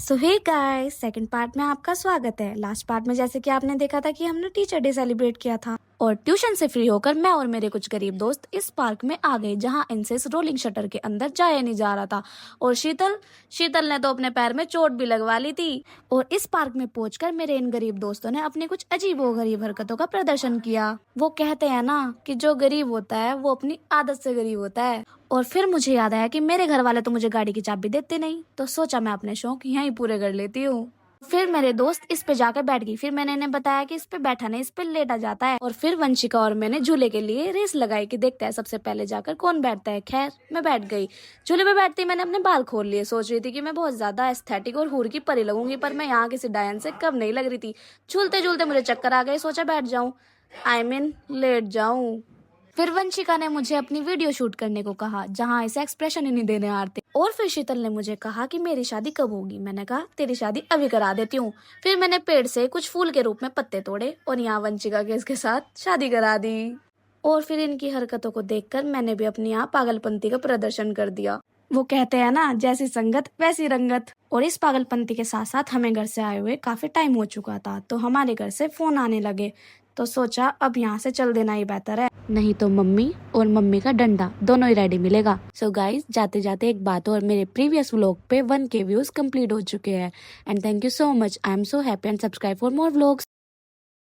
सो hey guys, second part में आपका स्वागत है। लास्ट पार्ट में जैसे कि आपने देखा था कि हमने टीचर डे सेलिब्रेट किया था और ट्यूशन से फ्री होकर मैं और मेरे कुछ गरीब दोस्त इस पार्क में आ गए जहां इंसेस रोलिंग शटर के अंदर जाया नहीं जा रहा था। और शीतल ने तो अपने पैर में चोट भी लगवा ली थी। और इस पार्क में पहुंचकर मेरे इन गरीब दोस्तों ने अपनी कुछ अजीबोगरीब हरकतों का प्रदर्शन किया। वो कहते हैं ना कि जो गरीब होता है वो अपनी आदत से गरीब होता है। और फिर मुझे याद आया कि मेरे घर वाले तो मुझे गाड़ी की चाबी देते नहीं, तो सोचा मैं अपने शौक यहीं पूरे कर लेती हूँ। फिर मेरे दोस्त इस पे जाकर बैठ गई। फिर मैंने इन्हें बताया कि इस पे बैठा नहीं, इस पे लेटा जाता है। और फिर वंशिका और मैंने झूले के लिए रेस लगाई कि देखते हैं सबसे पहले जाकर कौन बैठता है। खैर मैं बैठ गई। झूले पे बैठती मैंने अपने बाल खोल लिए। सोच रही थी कि मैं बहुत ज्यादा एस्थेटिक और हूर की परी लगूंगी, पर मैं यहाँ किसी डायन से कम नहीं लग रही थी। झूलते झूलते मुझे चक्कर आ गए। सोचा बैठ जाऊं, लेट जाऊं। फिर वंशिका ने मुझे अपनी वीडियो शूट करने को कहा जहां इसे एक्सप्रेशन ही नहीं देने आते। और फिर शीतल ने मुझे कहा कि मेरी शादी कब होगी। मैंने कहा तेरी शादी अभी करा देती हूँ। फिर मैंने पेड़ से कुछ फूल के रूप में पत्ते तोड़े और यहाँ वंशिका के इसके साथ शादी करा दी। और फिर इनकी हरकतों को देखकर मैंने भी अपनी यहाँ पागलपंती का प्रदर्शन कर दिया। वो कहते हैं ना, जैसी संगत वैसी रंगत। और इस पागलपंती के साथ साथ हमें घर से आए हुए काफी टाइम हो चुका था, तो हमारे घर से फोन आने लगे। तो सोचा अब यहाँ से चल देना ही बेहतर है, नहीं तो मम्मी और मम्मी का डंडा दोनों ही रेडी मिलेगा। सो गाइस, जाते जाते एक बात और, मेरे प्रीवियस व्लॉग पे 1K व्यूज कंप्लीट हो चुके हैं। And thank you so much. I am so happy and subscribe for more vlogs.